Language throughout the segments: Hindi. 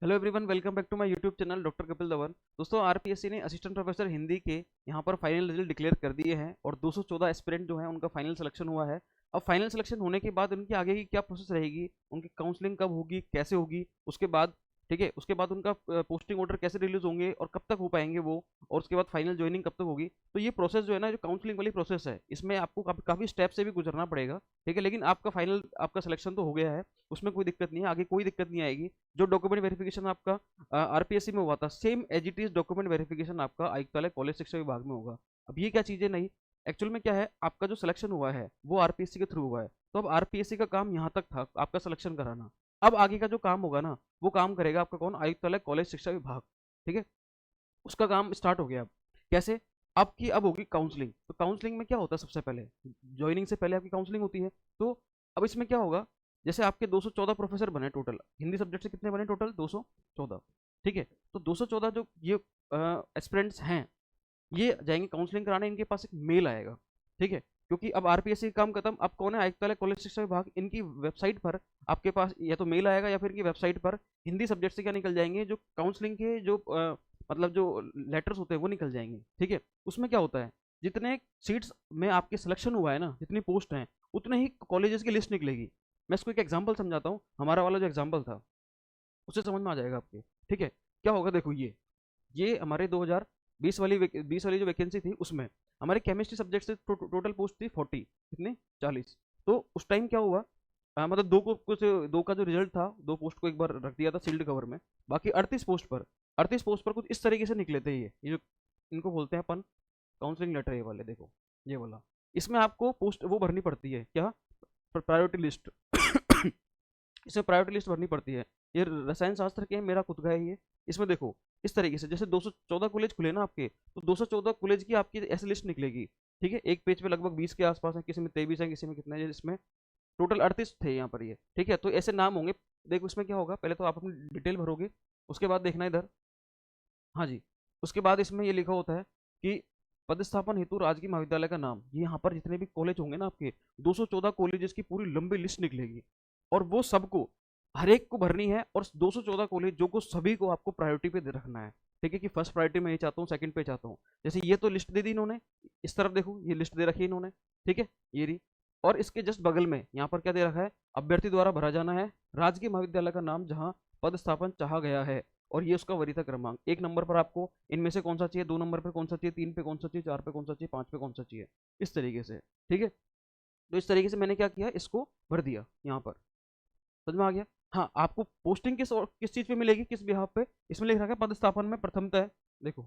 Hello everyone, welcome back to my YouTube channel doctor Kapil Dawan. दोस्तों, आरपीएससी ने असिस्टेंट प्रोफेसर हिंदी के यहाँ पर फाइनल रिजल्ट डिक्लेयर कर दिए हैं और 214 एस्पिरेंट जो है उनका फाइनल सिलेक्शन हुआ है। अब फाइनल सिलेक्शन होने के बाद उनकी आगे की क्या प्रोसेस रहेगी, उनकी काउंसलिंग कब होगी, कैसे होगी, उसके बाद ठीक है, उसके बाद उनका पोस्टिंग ऑर्डर कैसे रिलीज होंगे और कब तक हो पाएंगे वो, और उसके बाद फाइनल ज्वाइनिंग कब तक होगी। तो ये प्रोसेस जो है ना, जो काउंसलिंग वाली प्रोसेस है, इसमें आपको काफी स्टेप से भी गुजरना पड़ेगा। ठीक है, लेकिन आपका फाइनल आपका सिलेक्शन तो हो गया है, उसमें कोई दिक्कत नहीं है, आगे कोई दिक्कत नहीं आएगी। जो डॉक्यूमेंट वेरिफिकेशन आपका आरपीएससी में हुआ था, same as it is document verification आपका आयुक्तालय कॉलेज शिक्षा विभाग में होगा। अब ये क्या चीजें नहीं, एक्चुअल में क्या है, आपका जो सिलेक्शन हुआ है वो आरपीएससी के थ्रू हुआ है, तो अब आरपीएससी का काम यहाँ तक था आपका सिलेक्शन कराना। अब आगे का जो काम होगा ना, वो काम करेगा आपका कौन, आयुक्तालय कॉलेज शिक्षा विभाग। ठीक है, उसका काम स्टार्ट हो गया। अब कैसे, आपकी अब होगी काउंसलिंग। तो काउंसलिंग में क्या होता है, सबसे पहले ज्वाइनिंग से पहले आपकी काउंसलिंग होती है। तो अब इसमें क्या होगा, जैसे आपके 214 प्रोफेसर बने टोटल, हिंदी सब्जेक्ट से कितने बने टोटल, 214। ठीक है, तो 214 जो ये एस्पिरेंट्स हैं, ये जाएंगे काउंसलिंग कराने, इनके पास एक मेल आएगा। ठीक है, क्योंकि अब आरपीएससी का काम खत्म, अब कौन है, आयुक्तालय कॉलेज शिक्षा विभाग। इनकी वेबसाइट पर आपके पास या तो मेल आएगा या फिर इनकी वेबसाइट पर हिंदी सब्जेक्ट से क्या निकल जाएंगे, जो काउंसलिंग के जो मतलब जो लेटर्स होते हैं वो निकल जाएंगे। ठीक है, उसमें क्या होता है, जितने सीट्स में आपके सिलेक्शन हुआ है ना, जितनी पोस्ट हैं, उतने ही कॉलेजेस की लिस्ट निकलेगी। मैं इसको एक एग्जांपल समझाता हूँ, हमारा वाला जो एग्जांपल था उससे समझ में आ जाएगा आपके। ठीक है, क्या होगा, देखो ये हमारे 2020 वाली 20 वाली जो वैकेंसी थी, उसमें हमारे केमिस्ट्री सब्जेक्ट से टोटल पोस्ट थी 40, कितने, 40। तो उस टाइम क्या हुआ, मतलब दो का जो रिजल्ट था, दो पोस्ट को एक बार रख दिया था सील्ड कवर में। बाकी 38 पोस्ट पर कुछ इस तरीके से निकले थे। ये जो इनको बोलते हैं अपन काउंसलिंग लेटर, ये वाले देखो, ये वाला। इसमें आपको पोस्ट वो भरनी पड़ती है, क्या, प्रायोरिटी लिस्ट। इसमें प्रायोरिटी लिस्ट भरनी पड़ती है। ये रसायन शास्त्र के मेरा खुद का है ये। इसमें देखो, इस तरीके से जैसे 214 कॉलेज खुले ना आपके, तो 214 कॉलेज की आपकी ऐसी लिस्ट निकलेगी। ठीक है, एक पेज पे लगभग 20 के आसपास है, किसी में 23 है, किसी में कितने है, इसमें टोटल 38 थे यहाँ पर ये। ठीक है, तो ऐसे नाम होंगे। देखो इसमें क्या होगा, पहले तो आप अपनी डिटेल भरोगे, उसके बाद देखना इधर, हाँ जी, उसके बाद इसमें ये लिखा होता है कि पदस्थापन हेतु राजकीय महाविद्यालय का नाम। ये यहाँ पर जितने भी कॉलेज होंगे ना आपके, 214 कॉलेजेस की पूरी लंबी लिस्ट निकलेगी, और वो सबको हर एक को भरनी है, और 214 कॉलेजों को सभी को आपको प्रायोरिटी पे दे रखना है। ठीक है, कि फर्स्ट प्रायोरिटी में ये चाहता हूँ, सेकंड पे चाहता हूँ। जैसे ये तो लिस्ट दे दी इन्होंने, इस तरफ देखो ये लिस्ट दे रखी है इन्होंने। ठीक है, ये रही। और इसके जस्ट बगल में यहाँ पर क्या दे रखा है, अभ्यर्थी द्वारा भरा जाना है राजकीय महाविद्यालय का नाम जहाँ पद स्थापन चाहा गया है, और ये उसका वरीयता क्रमांक। एक नंबर पर आपको इनमें से कौन सा चाहिए, दो नंबर पर कौन सा चाहिए, तीन पे कौन सा चाहिए, चार पे कौन सा चाहिए, पांच पे कौन सा चाहिए, इस तरीके से। ठीक है, तो इस तरीके से मैंने क्या किया, इसको भर दिया यहाँ पर। समझ में आ गया। हाँ, आपको पोस्टिंग किस चीज पे मिलेगी, किस बिहाफ पे, इसमें लिख रखा है पदस्थापन में प्रथमतः। देखो,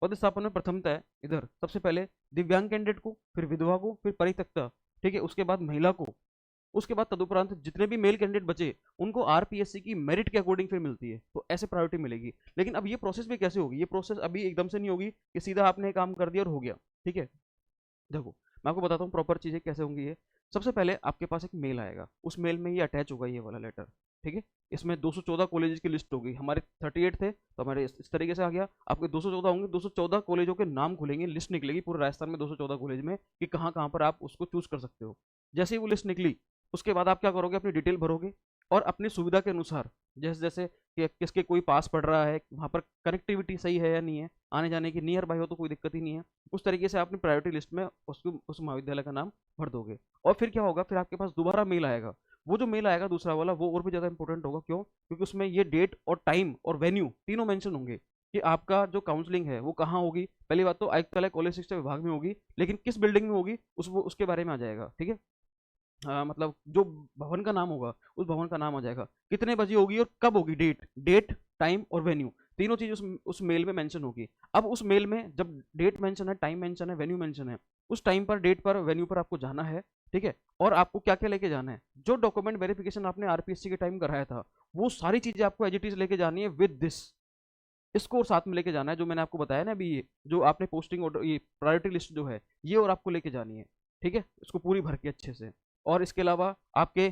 पदस्थापन में प्रथमतः इधर सबसे पहले दिव्यांग कैंडिडेट को, फिर विधवा को, फिर परित्यक्ता। ठीक है, उसके बाद महिला को, उसके बाद तदुपरांत जितने भी मेल कैंडिडेट बचे उनको आरपीएससी की मेरिट के अकॉर्डिंग फिर मिलती है, तो ऐसे प्रायोरिटी मिलेगी। लेकिन अब ये प्रोसेस भी कैसे होगी, ये प्रोसेस अभी एकदम से नहीं होगी कि सीधा आपने काम कर दिया और हो गया। ठीक है, देखो मैं आपको बताता हूँ प्रॉपर चीजें कैसे होंगी ये। सबसे पहले आपके पास एक मेल आएगा, उस मेल में ये अटैच होगा, ये वाला लेटर। ठीक है, इसमें 214 कॉलेजेस की लिस्ट होगी, हमारे 38 थे तो हमारे इस तरीके से आ गया। आपके 214 होंगे, 214 कॉलेजों के नाम खुलेंगे, लिस्ट निकलेगी पूरे राजस्थान में 214 कॉलेज में, कि कहाँ कहाँ पर आप उसको चूज कर सकते हो। जैसे ही वो लिस्ट निकली, उसके बाद आप क्या करोगे, अपनी डिटेल भरोगे, और अपनी सुविधा के अनुसार, जैसे जैसे कि किसके कोई पास पड़ रहा है, वहाँ पर कनेक्टिविटी सही है या नहीं है, आने जाने की नियर बाय हो तो कोई दिक्कत ही नहीं है, उस तरीके से अपनी प्रायोरिटी लिस्ट में उसको उस महाविद्यालय का नाम भर दोगे। और फिर क्या होगा, फिर आपके पास दोबारा मेल आएगा। वो जो मेल आएगा दूसरा वाला, वो और भी ज़्यादा इंपॉर्टेंट होगा। क्यों, क्योंकि उसमें ये डेट और टाइम और वेन्यू तीनों मेंशन होंगे, कि आपका जो काउंसलिंग है वो कहाँ होगी। पहली बात तो आयुक्तालय कॉलेज शिक्षा विभाग में होगी, लेकिन किस बिल्डिंग में होगी उसके बारे में आ जाएगा। ठीक है, मतलब जो भवन का नाम होगा उस भवन का नाम आ जाएगा, कितने बजे होगी और कब होगी, डेट टाइम और वेन्यू, तीनों चीज उस मेल में मेंशन होगी। अब उस मेल में जब डेट मेंशन है, टाइम मेंशन है, वेन्यू मेंशन है, उस टाइम पर, डेट पर, वेन्यू पर आपको जाना है। ठीक है, और आपको क्या क्या लेके जाना है, जो डॉक्यूमेंट वेरिफिकेशन आपने आरपीएससी के टाइम कराया था, वो सारी चीजें आपको एज इट इज लेके जानी है विद दिस। इसको और साथ में लेके जाना है, जो मैंने आपको बताया ना अभी, ये जो आपने पोस्टिंग ऑर्डर, ये प्रायोरिटी लिस्ट जो है, ये और आपको लेके जानी है। ठीक है, इसको पूरी भर के अच्छे से। और इसके अलावा आपके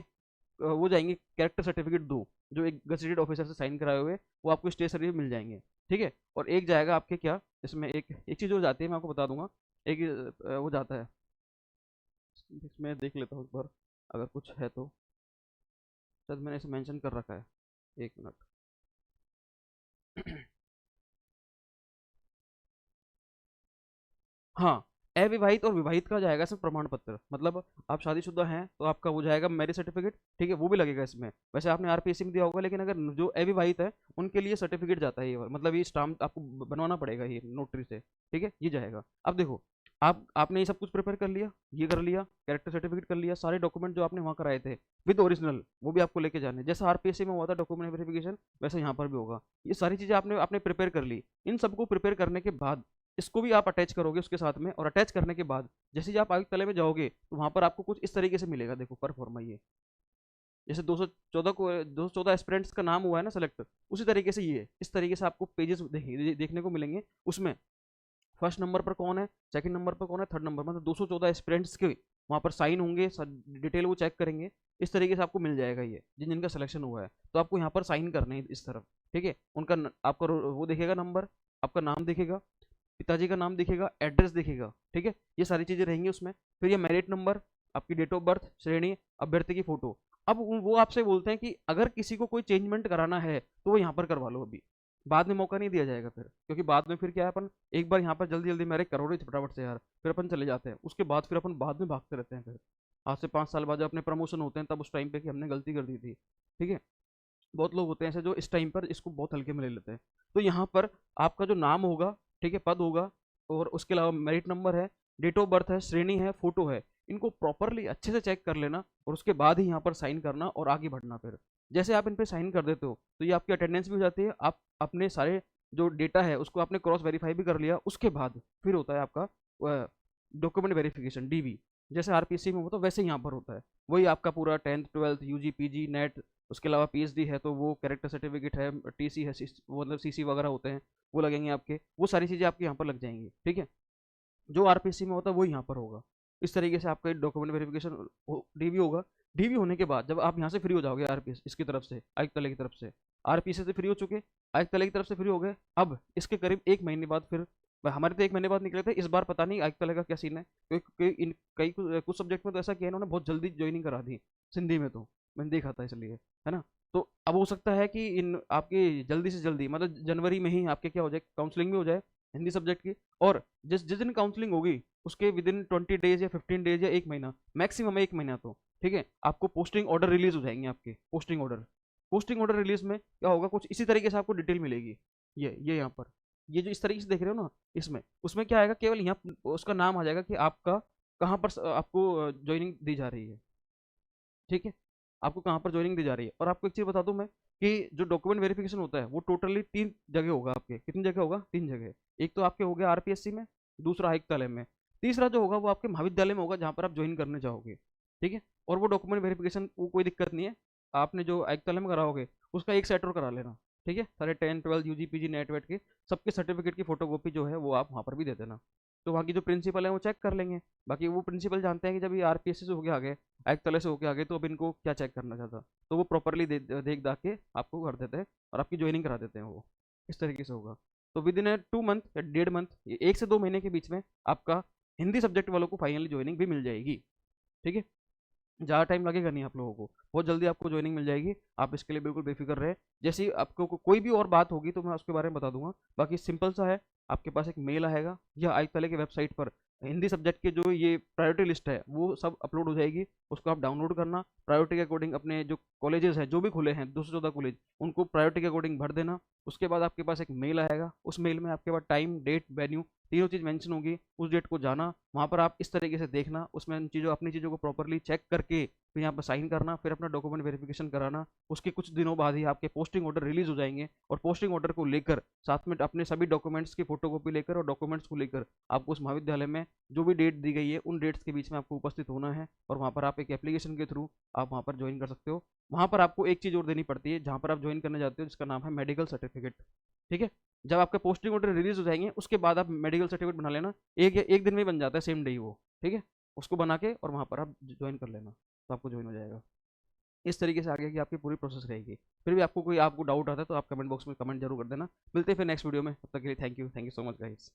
वो जाएंगे कैरेक्टर सर्टिफिकेट दो, जो एक गजेटेड ऑफिसर से साइन कराए हुए, वो आपको स्टेशनरी में मिल जाएंगे। ठीक है, और एक जाएगा आपके क्या, इसमें एक एक चीज़ हो जाती है, मैं आपको बता दूंगा। एक वो जाता है, इसमें देख लेता हूँ एक बार, अगर कुछ है तो। शायद मैंने इसे मेंशन कर रखा है, एक मिनट। हाँ, अविवाहित और विवाहित का जाएगा इसमें प्रमाण पत्र, मतलब आप शादीशुदा हैं तो आपका वो जाएगा मैरिज सर्टिफिकेट, ठीक है, वो भी लगेगा इसमें। वैसे आपने आरपीएससी में दिया होगा, लेकिन अगर जो अविवाहित है उनके लिए सर्टिफिकेट जाता है ये, मतलब ये स्टाम्प आपको बनवाना पड़ेगा ये नोटरी से, ठीक है, ये जाएगा। अब देखो, आपने ये सब कुछ प्रिपेयर कर लिया, ये कर लिया, कैरेक्टर सर्टिफिकेट कर लिया, सारे डॉक्यूमेंट जो आपने वहाँ कराए थे विद ओरिजिनल वो भी आपको लेके जाने, जैसा आरपीएससी में हुआ था डॉक्यूमेंट वेरिफिकेशन, वैसे यहाँ पर भी होगा। ये सारी चीज़ें आपने आपने प्रिपेयर कर ली। इन सबको प्रिपेयर करने के बाद इसको भी आप अटैच करोगे उसके साथ में, और अटैच करने के बाद जैसे ही आप आयुक्त में जाओगे तो वहां पर आपको कुछ इस तरीके से मिलेगा, देखो पर फॉर्मा ये, जैसे 214 को 214 एस्पिरेंट्स का नाम हुआ है ना सेलेक्ट, उसी तरीके से ये इस तरीके से आपको पेजेस देखने को मिलेंगे। उसमें फर्स्ट नंबर पर कौन है, सेकंड नंबर पर कौन है, थर्ड नंबर, मतलब 214 एस्पिरेंट्स के वहाँ पर साइन होंगे, डिटेल वो चेक करेंगे। इस तरीके से आपको मिल जाएगा ये, जिन जिनका सिलेक्शन हुआ है, तो आपको यहाँ पर साइन करने हैं इस तरफ, ठीक है। उनका आपका वो देखेगा नंबर, आपका नाम दिखेगा, पिताजी का नाम दिखेगा, एड्रेस दिखेगा, ठीक है, ये सारी चीजें रहेंगी उसमें। फिर ये मेरिट नंबर, आपकी डेट ऑफ बर्थ, श्रेणी, अभ्यर्थी की फोटो। अब वो आपसे बोलते हैं कि अगर किसी को कोई चेंजमेंट कराना है तो वो यहाँ पर करवा लो, अभी बाद में मौका नहीं दिया जाएगा फिर, क्योंकि बाद में फिर क्या है, अपन एक बार यहाँ पर जल्दी जल्दी मेरे करोड़ों फटाफट से यार, फिर अपन चले जाते हैं, उसके बाद फिर अपन बाद में भागते रहते हैं। फिर आज से 5 साल बाद जब अपने प्रमोशन होते हैं तब उस टाइम पे कि हमने गलती कर दी थी, ठीक है। बहुत लोग होते हैं ऐसे जो इस टाइम पर इसको बहुत हल्के में ले लेते हैं। तो यहाँ पर आपका जो नाम होगा, ठीक है, पद होगा, और उसके अलावा मेरिट नंबर है, डेट ऑफ बर्थ है, श्रेणी है, फोटो है, इनको प्रॉपरली अच्छे से चेक कर लेना, और उसके बाद ही यहाँ पर साइन करना और आगे बढ़ना। फिर जैसे आप इन पे साइन कर देते हो तो ये आपकी अटेंडेंस भी हो जाती है, आप अपने सारे जो डेटा है उसको आपने क्रॉस वेरीफाई भी कर लिया, उसके बाद फिर होता है आपका डॉक्यूमेंट वेरिफिकेशन, डीवी। जैसे आरपीसी में होता है वैसे यहाँ पर होता है, वही आपका पूरा 10th 12th UG PG net, उसके अलावा पीएचडी है तो वो कैरेक्टर सर्टिफिकेट है, टीसी है, वो मतलब सीसी वगैरह होते हैं वो लगेंगे आपके, वो सारी चीज़ें आपके यहाँ पर लग जाएंगी, ठीक है। जो आरपीसी में होता है वो यहाँ पर होगा। इस तरीके से आपका डॉक्यूमेंट वेरिफिकेशन डीवी होगा। डीवी होने के बाद जब आप यहाँ से फ्री हो जाओगे आरपीएस इसकी तरफ से, आयुक्त की तरफ से, आरपीसी से फ्री हो चुके, आयुक्त की तरफ से फ्री हो गए, अब इसके करीब 1 महीने बाद फिर हमारे तो 1 महीने बाद निकले थे, इस बार पता नहीं आयुक्त का क्या सीन है, क्योंकि इन कई कुछ सब्जेक्ट में तो ऐसा किया इन्होंने, बहुत जल्दी ज्वाइनिंग करा दी, सिंधी में तो मैंने देखा था, इसलिए है ना। तो अब हो सकता है कि इन आपके जल्दी से जल्दी मतलब जनवरी में ही आपके क्या हो जाए, काउंसलिंग भी हो जाए हिंदी सब्जेक्ट की, और जिस जिस दिन काउंसलिंग होगी उसके विद इन 20 डेज या 15 डेज या 1 महीना, मैक्सिमम 1 महीना, तो ठीक है, आपको पोस्टिंग ऑर्डर रिलीज हो जाएंगे। आपके पोस्टिंग ऑर्डर रिलीज में क्या होगा, कुछ इसी तरीके से आपको डिटेल मिलेगी। ये यहाँ पर ये जो इस तरीके से देख रहे हो ना, इसमें उसमें क्या आएगा, केवल यहाँ उसका नाम आ जाएगा कि आपका कहाँ पर आपको ज्वाइनिंग दी जा रही है, ठीक है, आपको कहाँ पर ज्वाइनिंग दी जा रही है। और आपको एक चीज़ बता दूं मैं कि जो डॉक्यूमेंट वेरिफिकेशन होता है वो टोटली 3 जगह होगा आपके, कितनी जगह होगा, 3 जगह। एक तो आपके हो गया आरपीएससी में, दूसरा आयुक्तालय में, तीसरा जो होगा वो आपके महाविद्यालय में होगा जहाँ पर आप ज्वाइन करने जाओगे, ठीक है। और वो डॉक्यूमेंट वेरिफिकेशन वो कोई दिक्कत नहीं है, आपने जो आयुक्तालय में कराओगे उसका एक सेट और करा लेना, ठीक है, सारे 10 12 यूजी पीजी नेट वेट के सबके सर्टिफिकेट की फोटोकॉपी जो है वो आप वहाँ पर भी दे देना। तो वहाँ की जो प्रिंसिपल है वो चेक कर लेंगे। बाकी वो प्रिंसिपल जानते हैं कि जब ये आरपीएससी से होके आ गए, आयुक्त तले से होके आ गए, तो अब इनको क्या चेक करना चाहता, तो वो प्रॉपरली देख दाख के आपको कर देते हैं और आपकी ज्वाइनिंग करा देते हैं, वो इस तरीके से होगा। तो विद इन 2 मंथ या 1.5 मंथ, 1 से 2 महीने के बीच में आपका हिंदी सब्जेक्ट वालों को फाइनली ज्वाइनिंग भी मिल जाएगी, ठीक है। ज़्यादा टाइम लगेगा नहीं आप लोगों को, बहुत जल्दी आपको ज्वाइनिंग मिल जाएगी, आप इसके लिए बिल्कुल बेफिक्र रहे। जैसे ही आपको कोई भी और बात होगी तो मैं उसके बारे में बता दूंगा। बाकी सिंपल सा है, आपके पास एक मेल आएगा या आयुक्तालय की वेबसाइट पर हिंदी सब्जेक्ट के जो ये प्रायोरिटी लिस्ट है वो सब अपलोड हो जाएगी, उसको आप डाउनलोड करना, प्रायोरिटी के अकॉर्डिंग अपने जो कॉलेजेस हैं जो भी खुले हैं 214 कॉलेज, उनको प्रायोरिटी के अकॉर्डिंग भर देना। उसके बाद आपके पास एक मेल आएगा, उस मेल में आपके पास टाइम डेट वेन्यू तीनों चीज़ मेंशन होगी, उस डेट को जाना, वहाँ पर आप इस तरीके से देखना, उसमें अपनी चीज़ों को प्रॉपरली चेक करके फिर यहाँ पर साइन करना, फिर अपना डॉक्यूमेंट वेरिफिकेशन कराना। उसके कुछ दिनों बाद ही आपके पोस्टिंग ऑर्डर रिलीज हो जाएंगे, और पोस्टिंग ऑर्डर को लेकर साथ में अपने सभी डॉक्यूमेंट्स की फोटोकॉपी लेकर और डॉक्यूमेंट्स को लेकर आपको उस महाविद्यालय में जो भी डेट दी गई है उन डेट्स के बीच में आपको उपस्थित होना है, और वहाँ पर आप एक एप्लीकेशन के थ्रू आप वहाँ पर ज्वाइन कर सकते हो। वहाँ पर आपको एक चीज़ और देनी पड़ती है जहाँ पर आप ज्वाइन करने जाते हो, जिसका नाम है मेडिकल सर्टिफिकेट, ठीक है। जब आपके पोस्टिंग ऑर्डर रिलीज हो जाएंगे उसके बाद आप मेडिकल सर्टिफिकेट बना लेना, एक दिन में बन जाता है, सेम डे ही वो, ठीक है। उसको बना के और वहाँ पर आप ज्वाइन कर लेना, तो आपको ज्वाइन हो जाएगा। इस तरीके से आगे की आपकी पूरी प्रोसेस रहेगी। फिर भी आपको डाउट आता है तो आप कमेंट बॉक्स में कमेंट जरूर कर देना। मिलते हैं फिर नेक्स्ट वीडियो में, तब तक के लिए thank you so much guys.